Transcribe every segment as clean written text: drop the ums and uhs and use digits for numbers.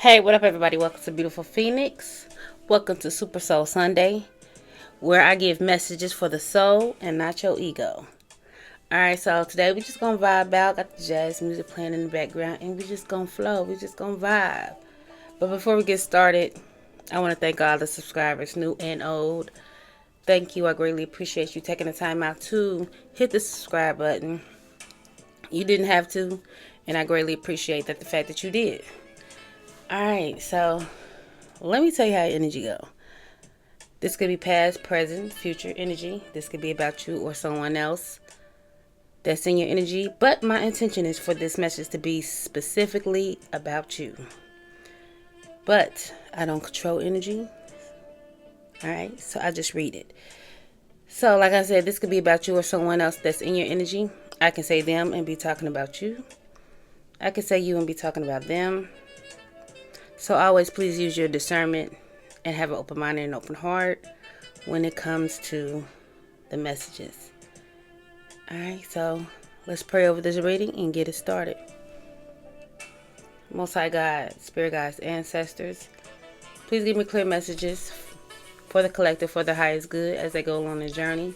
Hey, what up, everybody? Welcome to Beautiful Phoenix. Welcome to Super Soul Sunday, where I give messages for the soul and not your ego. Alright, so today we just gonna vibe out. Got the jazz music playing in the background, and we just gonna flow. We just gonna vibe. But before we get started, I want to thank all the subscribers, new and old. Thank you. I greatly appreciate you taking the time out to hit the subscribe button. You didn't have to, and I greatly appreciate the fact that you did. Alright, so let me tell you how energy go. This could be past, present, future energy. This could be about you or someone else that's in your energy. But my intention is for this message to be specifically about you. But I don't control energy. Alright, so I just read it. So like I said, this could be about you or someone else that's in your energy. I can say them and be talking about you. I can say you and be talking about them. So always please use your discernment and have an open mind and an open heart when it comes to the messages. Alright, so let's pray over this reading and get it started. Most High God, Spirit Guides, Ancestors, please give me clear messages for the collective, for the highest good as they go along the journey.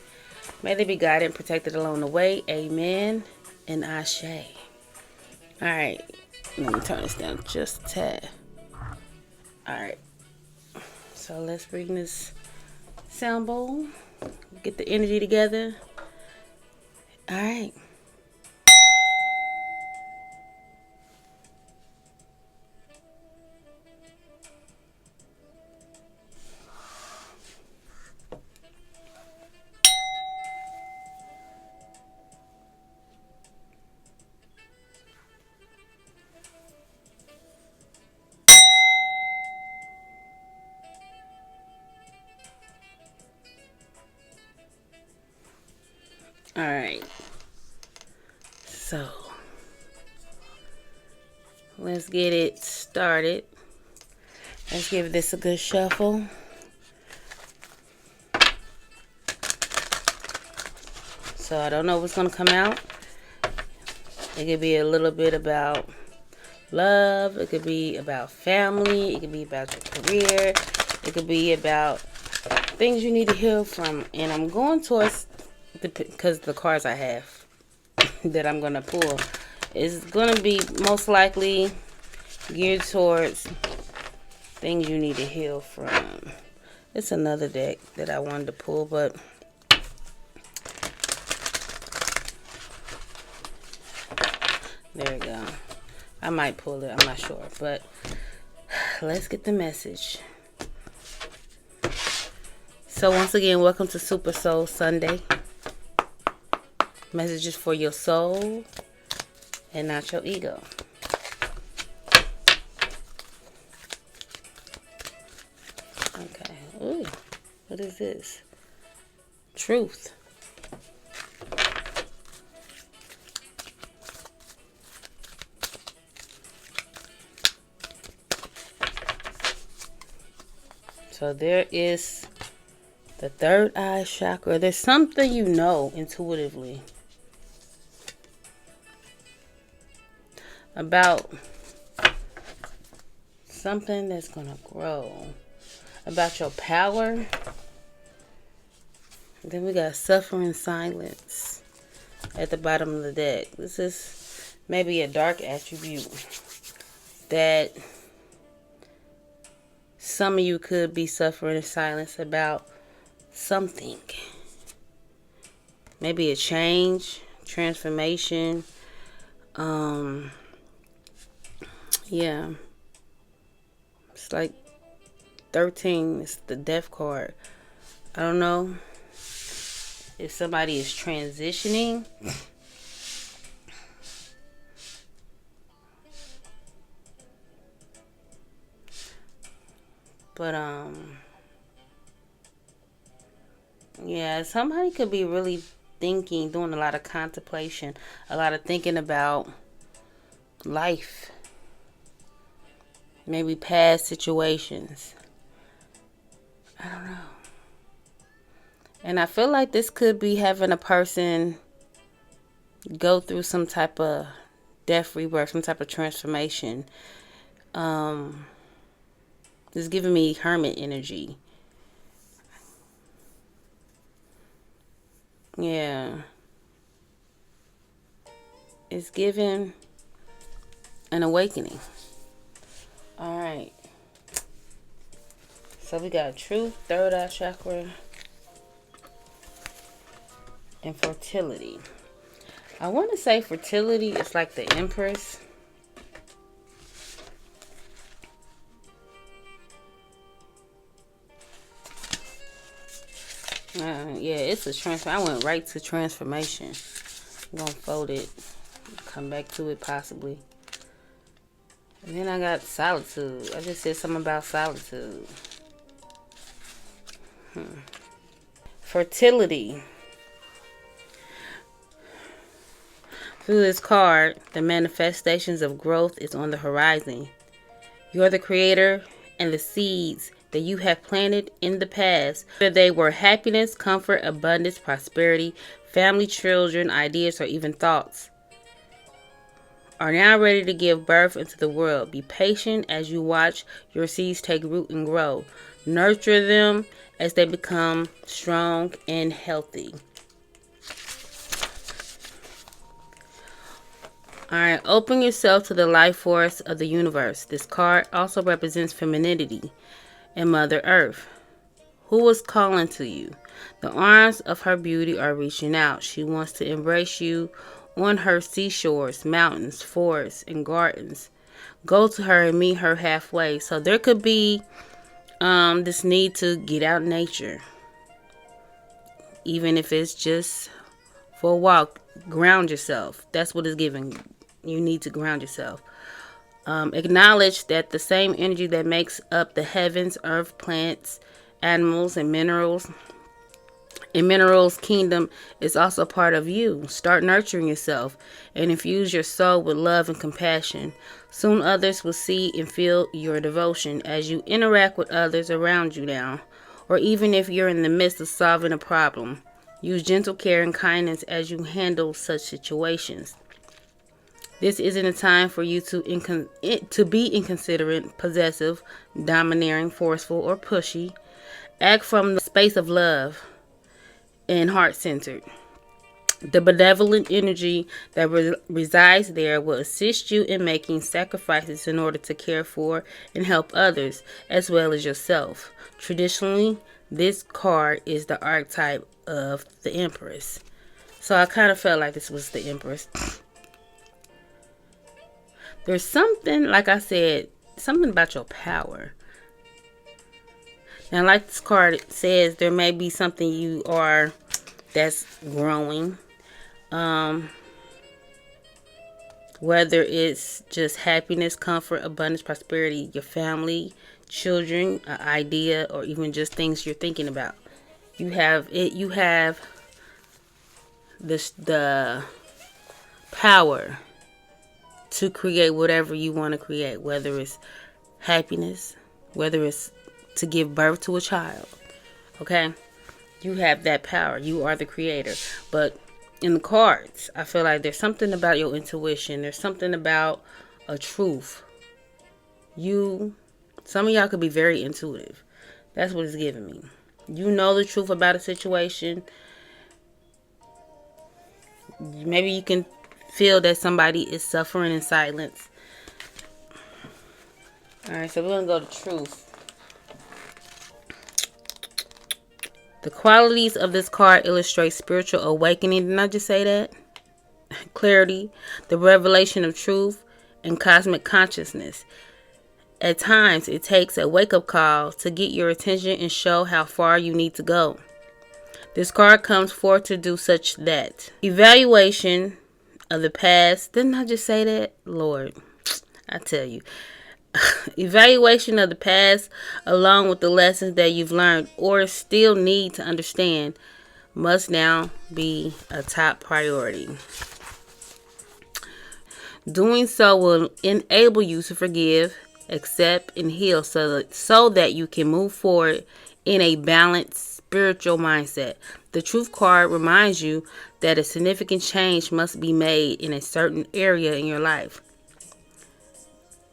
May they be guided and protected along the way. Amen and Ashe. Alright, let me turn this down just a tad. Alright, so let's bring this sound bowl, get the energy together. Alright. Alright, so let's get it started. Let's give this a good shuffle. So I don't know what's going to come out. It could be a little bit about love. It could be about family. It could be about your career. It could be about things you need to heal from. And I'm going towards, because the cards I have that I'm going to pull is going to be most likely geared towards things you need to heal from. It's another deck that I wanted to pull, but there we go. I might pull it, I'm not sure, but let's get the message. So once again, welcome to Super Soul Sunday. Messages for your soul and not your ego. Okay. Ooh, what is this? Truth. So there is the third eye chakra. There's something you know intuitively about something that's going to grow. About your power. Then we got suffering silence at the bottom of the deck. This is maybe a dark attribute that some of you could be suffering in silence about something. Maybe a change, transformation. Yeah. It's like 13. It's the death card. I don't know if somebody is transitioning. But, yeah, somebody could be really thinking, doing a lot of contemplation, a lot of thinking about life. Maybe past situations. I don't know. And I feel like this could be having a person go through some type of death, rebirth, some type of transformation. It's giving me hermit energy. Yeah. It's giving an awakening. Alright. So we got truth, third eye chakra, and fertility. I want to say fertility is like the Empress. Yeah, it's a transfer. I went right to transformation. I'm gonna fold it, come back to it possibly. And then I got solitude. I just said something about solitude. Fertility. Through this card, the manifestations of growth is on the horizon. You're the creator, and the seeds that you have planted in the past, whether they were happiness, comfort, abundance, prosperity, family, children, ideas, or even thoughts, are now ready to give birth into the world. Be patient as you watch your seeds take root and grow. Nurture them as they become strong and healthy. Alright, open yourself to the life force of the universe. This card also represents femininity and Mother Earth. Who is calling to you? The arms of her beauty are reaching out. She wants to embrace you on her seashores, mountains, forests, and gardens. Go to her and meet her halfway. So there could be this need to get out in nature. Even if it's just for a walk, ground yourself. That's what it's giving. You need to ground yourself. Acknowledge that the same energy that makes up the heavens, earth, plants, animals, and minerals kingdom is also part of you. Start nurturing yourself and infuse your soul with love and compassion. Soon others will see and feel your devotion as you interact with others around you now, or even if you're in the midst of solving a problem. Use gentle care and kindness as you handle such situations. This isn't a time for you to be inconsiderate, possessive, domineering, forceful, or pushy. Act from the space of love and heart-centered. The benevolent energy that resides there will assist you in making sacrifices in order to care for and help others, as well as yourself. Traditionally, this card is the archetype of the Empress. So I kind of felt like this was the Empress. There's something, like I said, something about your power. Now, like this card says, there may be something you are that's growing. Whether it's just happiness, comfort, abundance, prosperity, your family, children, an idea, or even just things you're thinking about. You have the power to create whatever you want to create, whether it's happiness, whether it's to give birth to a child. Okay? You have that power. You are the creator. But in the cards, I feel like there's something about your intuition. There's something about a truth. Some of y'all could be very intuitive. That's what it's giving me. You know the truth about a situation. Maybe you can feel that somebody is suffering in silence. Alright, so we're going to go to truth. The qualities of this card illustrate spiritual awakening. Didn't I just say that? Clarity, the revelation of truth, and cosmic consciousness. At times, it takes a wake-up call to get your attention and show how far you need to go. This card comes forth to do such that. Evaluation of the past. Didn't I just say that? Lord, I tell you. Evaluation of the past, along with the lessons that you've learned or still need to understand, must now be a top priority. Doing so will enable you to forgive, accept, and heal so that you can move forward in a balanced spiritual mindset. The Truth card reminds you that a significant change must be made in a certain area in your life.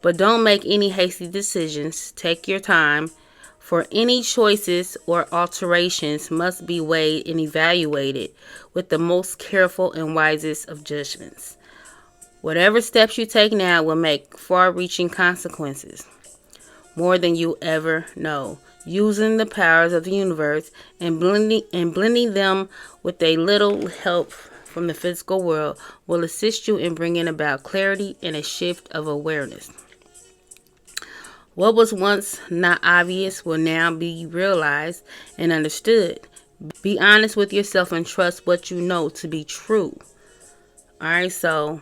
But don't make any hasty decisions. Take your time, for any choices or alterations must be weighed and evaluated with the most careful and wisest of judgments. Whatever steps you take now will make far-reaching consequences, more than you ever know. Using the powers of the universe and blending them with a little help from the physical world will assist you in bringing about clarity and a shift of awareness. What was once not obvious will now be realized and understood. Be honest with yourself and trust what you know to be true. Alright, so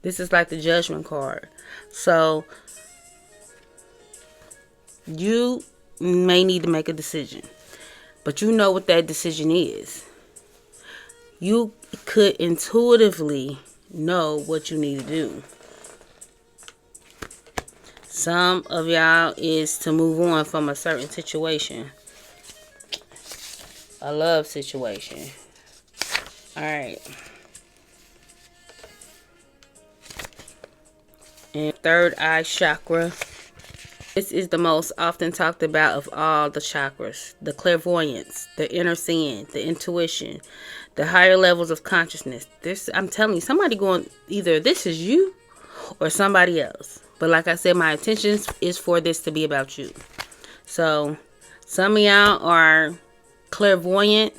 this is like the judgment card. So you may need to make a decision, but you know what that decision is. You could intuitively know what you need to do. Some of y'all is to move on from a certain situation. A love situation. Alright. And third eye chakra. This is the most often talked about of all the chakras. The clairvoyance, the inner seeing, the intuition, the higher levels of consciousness. I'm telling you, somebody going, either this is you or somebody else. But like I said, my intention is for this to be about you. So some of y'all are clairvoyant.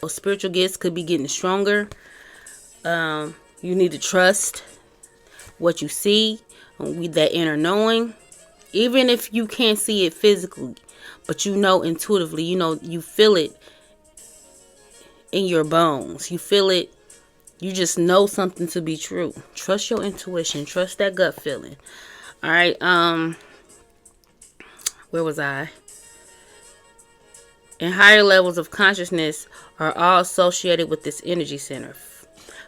Spiritual gifts could be getting stronger. You need to trust what you see, with that inner knowing. Even if you can't see it physically, but you know intuitively, you feel it in your bones. You feel it. You just know something to be true. Trust your intuition. Trust that gut feeling. All right. Where was I? And higher levels of consciousness are all associated with this energy center,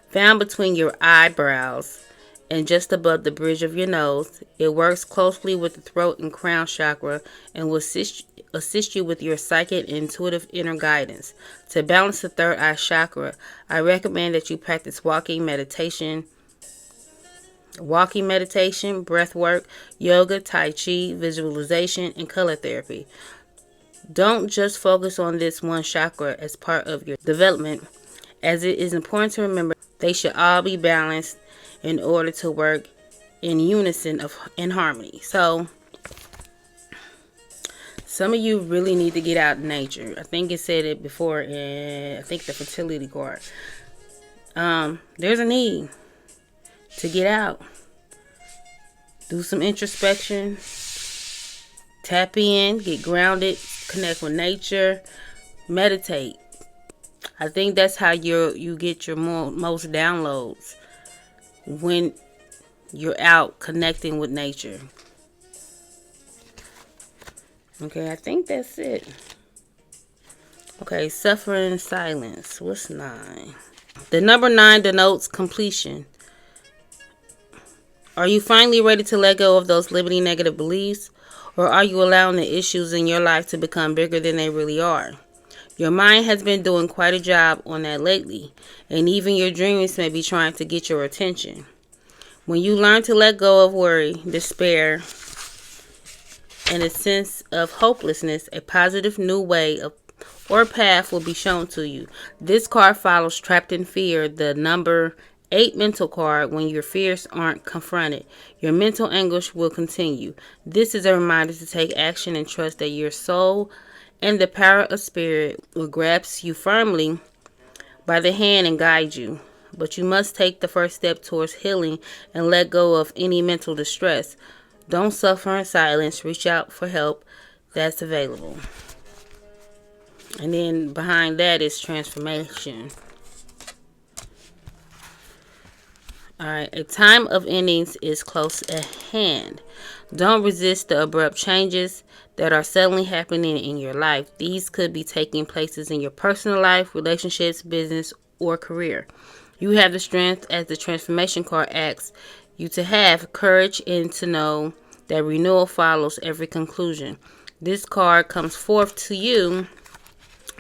found between your eyebrows and just above the bridge of your nose. It works closely with the throat and crown chakra and will assist you with your psychic and intuitive inner guidance. To balance the third eye chakra, I recommend that you practice walking meditation, breath work, yoga, tai chi, visualization, and color therapy. Don't just focus on this one chakra as part of your development, as it is important to remember they should all be balanced in order to work in unison in harmony. So some of you really need to get out in nature. I think it said it before in, I think, the fertility card. There's a need to get out, do some introspection, tap in, get grounded, connect with nature, meditate. I think that's how you get your most downloads, when you're out connecting with nature. Okay, I think that's it. Okay, suffering in silence. What's 9? The number 9 denotes completion. Are you finally ready to let go of those limiting negative beliefs? Or are you allowing the issues in your life to become bigger than they really are? Your mind has been doing quite a job on that lately, and even your dreams may be trying to get your attention. When you learn to let go of worry, despair, and a sense of hopelessness, a positive new way or path will be shown to you. This card follows Trapped in Fear, the number 8 mental card. When your fears aren't confronted, your mental anguish will continue. This is a reminder to take action and trust that your soul and the power of spirit will grasp you firmly by the hand and guide you. But you must take the first step towards healing and let go of any mental distress. Don't suffer in silence. Reach out for help that's available. And then behind that is transformation. Alright, a time of endings is close at hand. Don't resist the abrupt changes that are suddenly happening in your life. These could be taking places in your personal life, relationships, business, or career. You have the strength, as the transformation card asks you to have courage and to know that renewal follows every conclusion. This card comes forth to you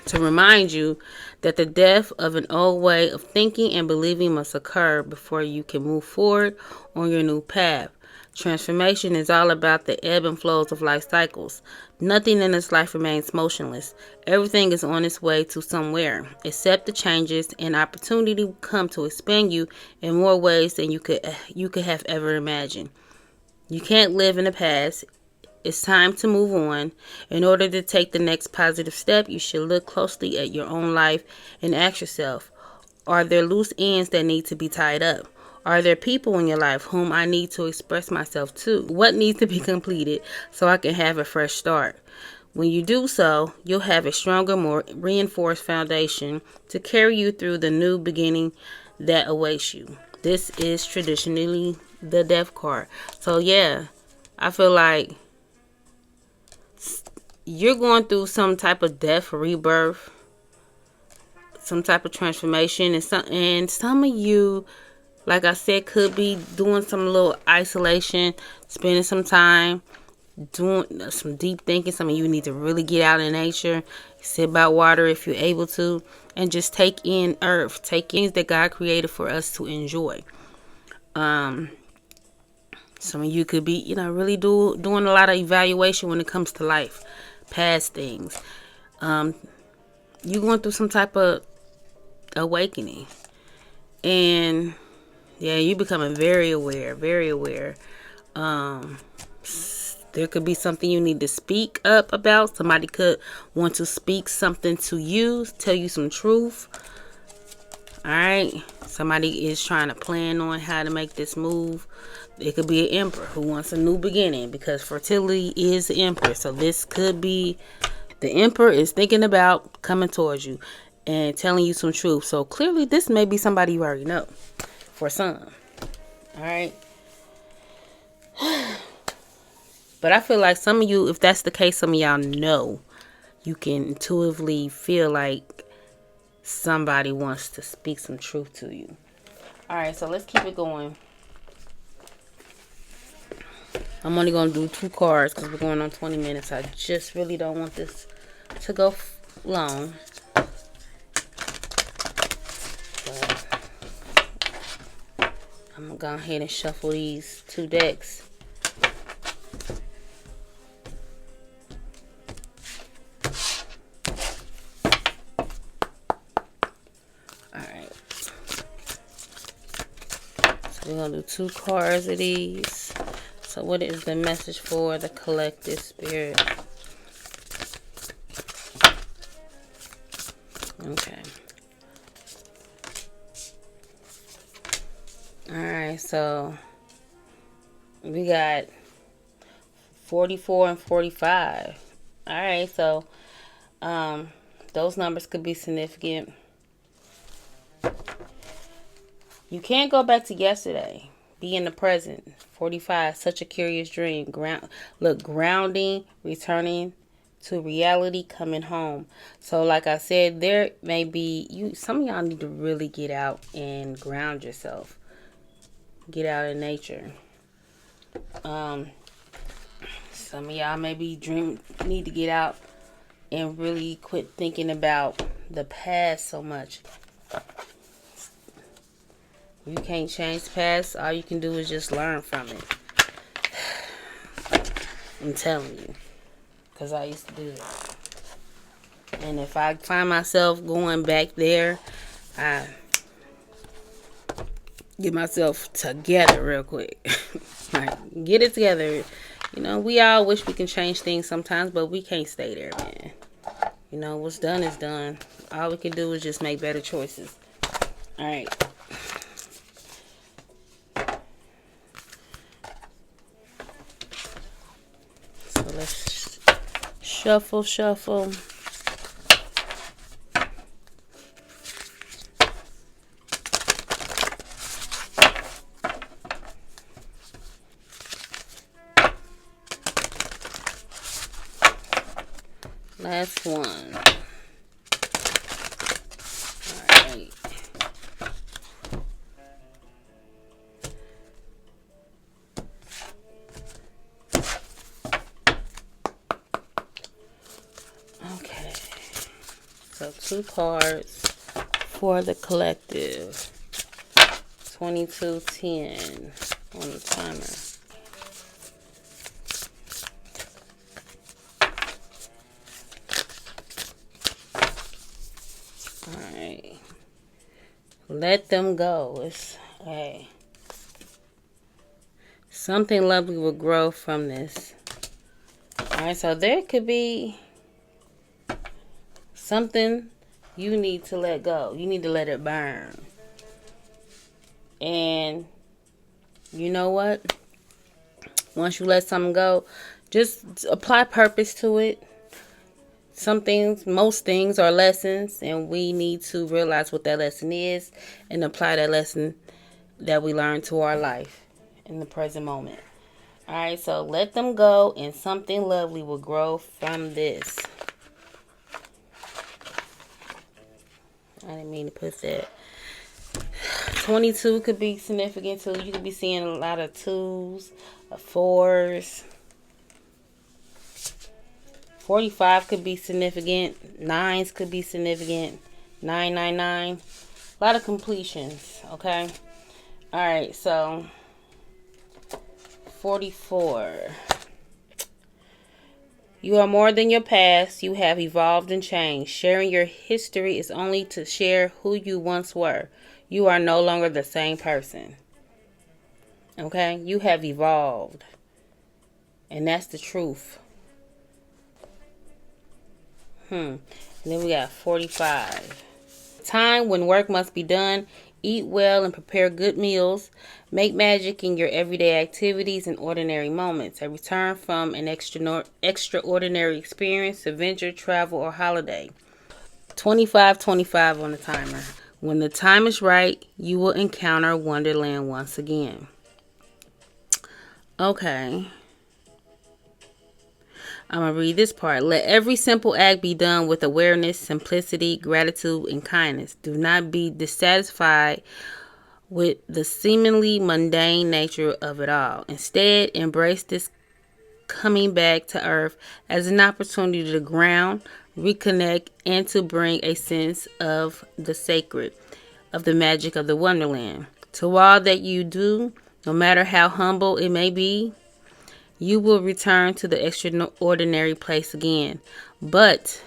to remind you that the death of an old way of thinking and believing must occur before you can move forward on your new path. Transformation is all about the ebb and flows of life cycles. Nothing in this life remains motionless. Everything is on its way to somewhere. Accept the changes, and opportunity will come to expand you in more ways than you could have ever imagined. You can't live in the past. It's time to move on. In order to take the next positive step, you should look closely at your own life and ask yourself, are there loose ends that need to be tied up? Are there people in your life whom I need to express myself to? What needs to be completed so I can have a fresh start? When you do so, you'll have a stronger, more reinforced foundation to carry you through the new beginning that awaits you. This is traditionally the death card. So yeah, I feel like you're going through some type of death, rebirth, some type of transformation, and some of you, like I said, could be doing some little isolation, spending some time doing some deep thinking. Some of you need to really get out in nature, sit by water if you're able to, and just take in earth, take in things that God created for us to enjoy. Some of you could be, really doing a lot of evaluation when it comes to life, past things. You're going through some type of awakening, and yeah, you're becoming very aware, very aware. There could be something you need to speak up about. Somebody could want to speak something to you, tell you some truth. All right, somebody is trying to plan on how to make this move. It could be an emperor who wants a new beginning, because fertility is the emperor. So this could be the emperor is thinking about coming towards you and telling you some truth. So clearly this may be somebody you already know for some. All right. But I feel like some of you, if that's the case, some of y'all know, you can intuitively feel like somebody wants to speak some truth to you. All right, so let's keep it going. I'm only going to do 2 cards because we're going on 20 minutes. I just really don't want this to go long. But I'm going to go ahead and shuffle these 2 decks. Alright. So we're going to do 2 cards of these. So what is the message for the collective spirit? Okay. Alright, so we got 44 and 45. Alright, so those numbers could be significant. You can't go back to yesterday. Be in the present. 45, such a curious dream. Grounding, returning to reality, coming home. So like I said, there may be some of y'all need to really get out and ground yourself. Get out in nature. Some of y'all maybe need to get out and really quit thinking about the past so much. You can't change the past. All you can do is just learn from it. I'm telling you. Because I used to do that. And if I find myself going back there, I get myself together real quick. Like, get it together. We all wish we can change things sometimes, but we can't stay there, man. What's done is done. All we can do is just make better choices. All right. So let's shuffle. Last one. Alright. Okay. So 2 cards for the collective. 2210 on the timer. Let them go. It's, hey, something lovely will grow from this. Alright, so there could be something you need to let go. You need to let it burn. And you know what? Once you let something go, just apply purpose to it. Some things, most things are lessons, and we need to realize what that lesson is and apply that lesson that we learned to our life in the present moment. Alright, so let them go, and something lovely will grow from this. I didn't mean to put that. 22 could be significant too. You could be seeing a lot of 2s, 4s. 45 could be significant. 9s could be significant. 999. A lot of completions, okay? Alright, so 44. You are more than your past. You have evolved and changed. Sharing your history is only to share who you once were. You are no longer the same person. Okay? You have evolved. And that's the truth. And then we got 45. Time when work must be done. Eat well and prepare good meals. Make magic in your everyday activities and ordinary moments. A return from an extraordinary experience, adventure, travel, or holiday. 25 on the timer. When the time is right, you will encounter Wonderland once again. Okay. I'm going to read this part. Let every simple act be done with awareness, simplicity, gratitude, and kindness. Do not be dissatisfied with the seemingly mundane nature of it all. Instead, embrace this coming back to earth as an opportunity to ground, reconnect, and to bring a sense of the sacred, of the magic of the Wonderland. To all that you do, no matter how humble it may be, you will return to the extraordinary place again. But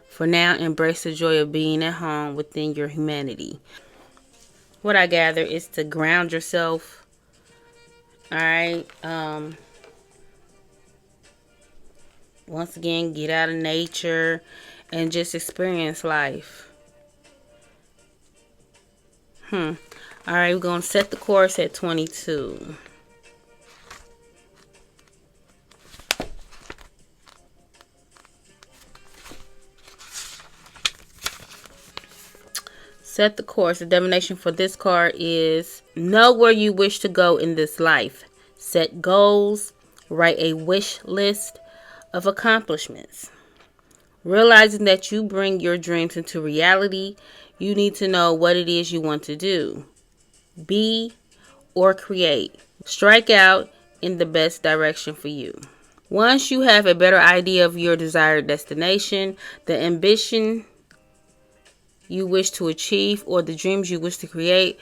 for now, embrace the joy of being at home within your humanity. What I gather is to ground yourself. Alright. Once again, get out of nature and just experience life. Alright, we're going to set the course at 22. Set the course. The divination for this card is know where you wish to go in this life. Set goals. Write a wish list of accomplishments. Realizing that you bring your dreams into reality, you need to know what it is you want to do, be, or create. Strike out in the best direction for you. Once you have a better idea of your desired destination, the ambition you wish to achieve, or the dreams you wish to create,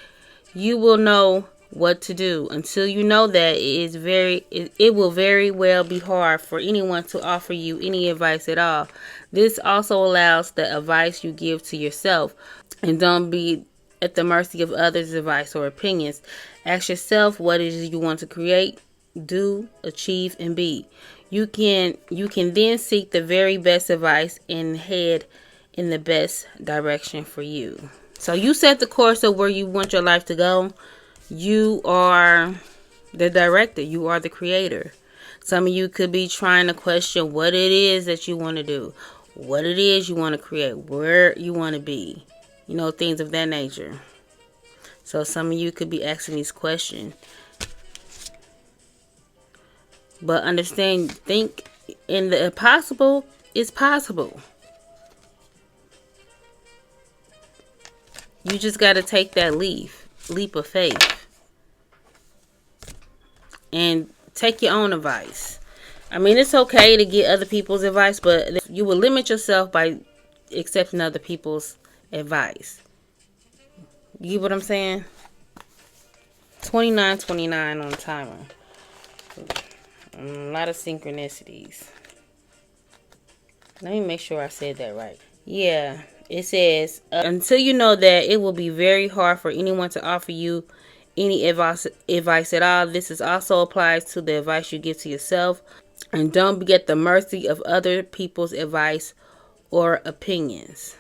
you will know what to do. Until you know that, it will very well be hard for anyone to offer you any advice at all. This also allows the advice you give to yourself, and don't be at the mercy of others' advice or opinions. Ask yourself what it is you want to create, do, achieve, and be. You can then seek the very best advice and head in the best direction for you. So you set the course of where you want your life to go. You are the director. You are the creator. Some of you could be trying to question what it is that you want to do, what it is you want to create, where you want to be, things of that nature. So some of you could be asking these questions. But understand, think in the impossible is possible. You just got to take that leap of faith. And take your own advice. I mean, it's okay to get other people's advice, but you will limit yourself by accepting other people's advice. You get what I'm saying? 29 on the timer. A lot of synchronicities. Let me make sure I said that right. Yeah. It says, until you know that it will be very hard for anyone to offer you any advice at all. This is also applies to the advice you give to yourself. And don't be at the mercy of other people's advice or opinions.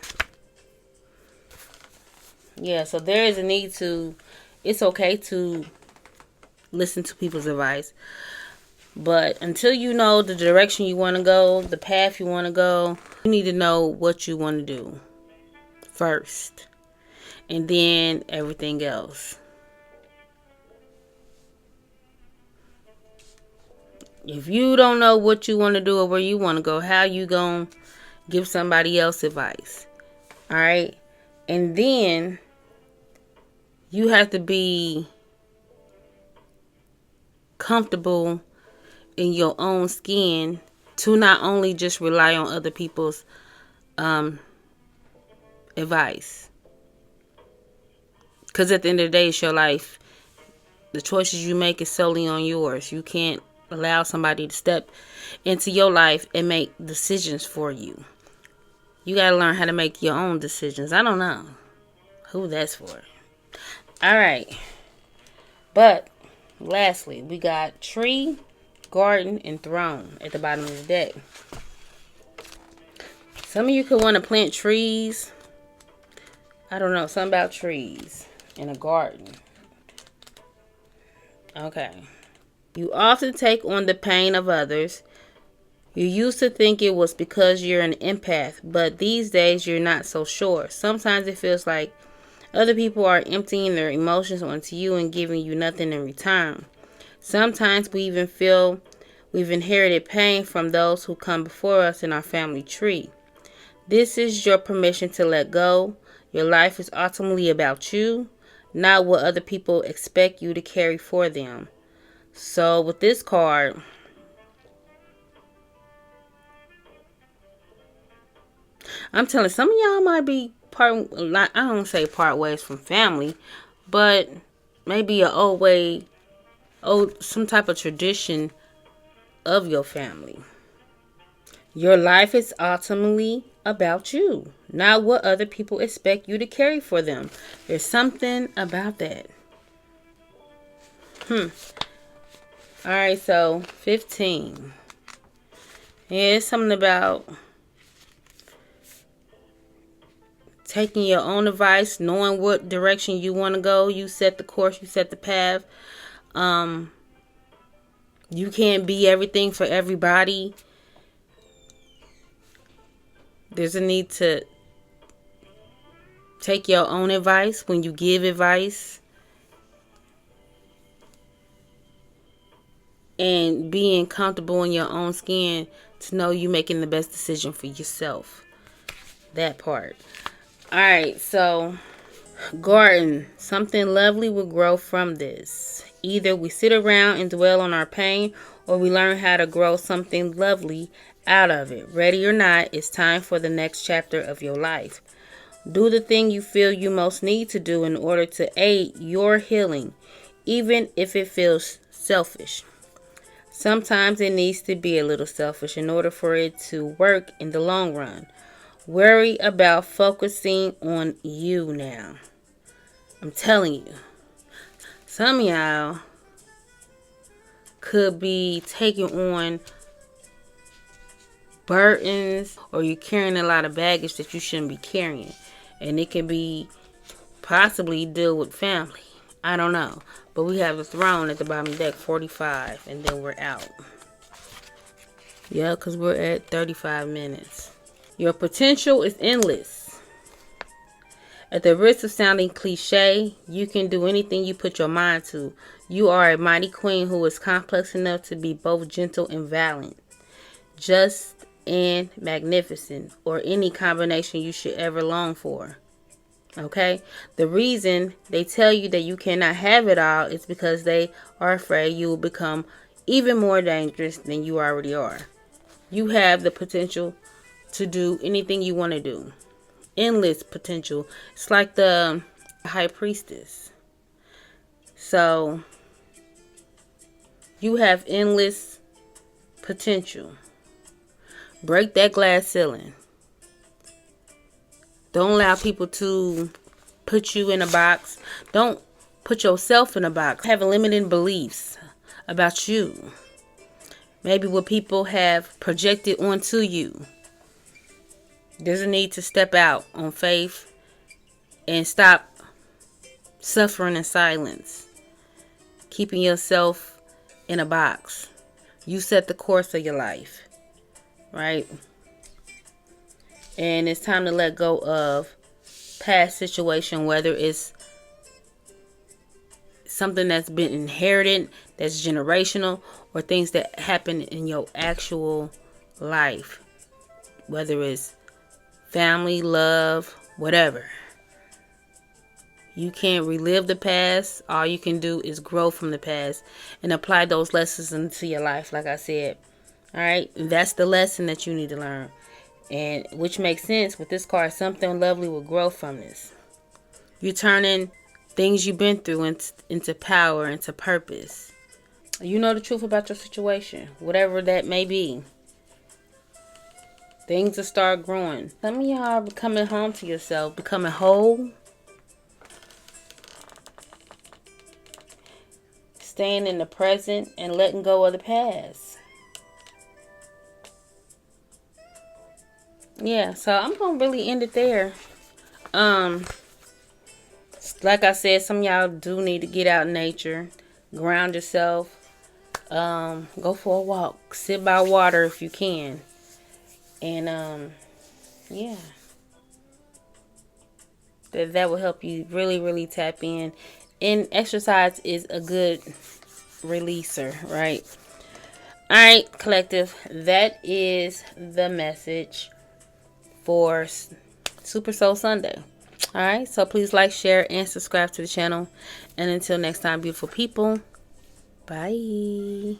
Yeah, so there is a need to, it's okay to listen to people's advice. But until you know the direction you want to go, the path you want to go, you need to know what you want to do first. And then everything else. If you don't know what you want to do or where you want to go, how you going to give somebody else advice? All right? And then you have to be comfortable in your own skin to not only just rely on other people's advice. Because at the end of the day, it's your life. The choices you make is solely on yours. You can't allow somebody to step into your life and make decisions for you. You got to learn how to make your own decisions. I don't know who that's for. All right. But lastly, we got tree, garden, and throne at the bottom of the deck. Some of you could want to plant trees. I don't know. Something about trees in a garden. Okay. You often take on the pain of others. You used to think it was because you're an empath, but these days you're not so sure. Sometimes it feels like other people are emptying their emotions onto you and giving you nothing in return. Sometimes we even feel we've inherited pain from those who come before us in our family tree. This is your permission to let go. Your life is ultimately about you, not what other people expect you to carry for them. So with this card, I'm telling some of y'all might be I don't say part ways from family, but maybe an old way, some type of tradition of your family. Your life is ultimately about you, not what other people expect you to carry for them. There's something about that. Alright, so 15. Yeah, it's something about taking your own advice, knowing what direction you want to go. You set the course, you set the path. You can't be everything for everybody. There's a need to take your own advice when you give advice. And being comfortable in your own skin to know you're making the best decision for yourself. That part. Alright, so garden. Something lovely will grow from this. Either we sit around and dwell on our pain, or we learn how to grow something lovely out of it. Ready or not, it's time for the next chapter of your life. Do the thing you feel you most need to do in order to aid your healing, even if it feels selfish. Sometimes it needs to be a little selfish in order for it to work in the long run. Worry about focusing on you now. I'm telling you. Some of y'all could be taking on burdens, or you're carrying a lot of baggage that you shouldn't be carrying. And it can be possibly deal with family. I don't know. But we have the throne at the bottom of the deck, 45. And then we're out. Yeah, because we're at 35 minutes. Your potential is endless. At the risk of sounding cliche, you can do anything you put your mind to. You are a mighty queen who is complex enough to be both gentle and valiant. Just and magnificent. Or any combination you should ever long for. Okay, the reason they tell you that you cannot have it all is because they are afraid you will become even more dangerous than you already are. You have the potential to do anything you want to do. Endless potential. It's like the high priestess. So you have endless potential. Break that glass ceiling. Don't allow people to put you in a box. Don't put yourself in a box. Have limiting beliefs about you. Maybe what people have projected onto you. There's a need to step out on faith and stop suffering in silence. Keeping yourself in a box. You set the course of your life. Right? And it's time to let go of past situation, whether it's something that's been inherited, that's generational, or things that happen in your actual life. Whether it's family, love, whatever. You can't relive the past. All you can do is grow from the past and apply those lessons into your life, like I said. Alright? That's the lesson that you need to learn. And which makes sense with this card. Something lovely will grow from this. You're turning things you've been through into power, into purpose. You know the truth about your situation, whatever that may be. Things will start growing. Some of y'all are becoming home to yourself, becoming whole. Staying in the present and letting go of the past. Yeah, so I'm going to really end it there. Like I said, some of y'all do need to get out in nature. Ground yourself. Go for a walk. Sit by water if you can. And, yeah. That will help you really, really tap in. And exercise is a good releaser, right? Alright, collective. That is the message for Super Soul Sunday. Alright, so please like, share, and subscribe to the channel. And until next time, beautiful people. Bye.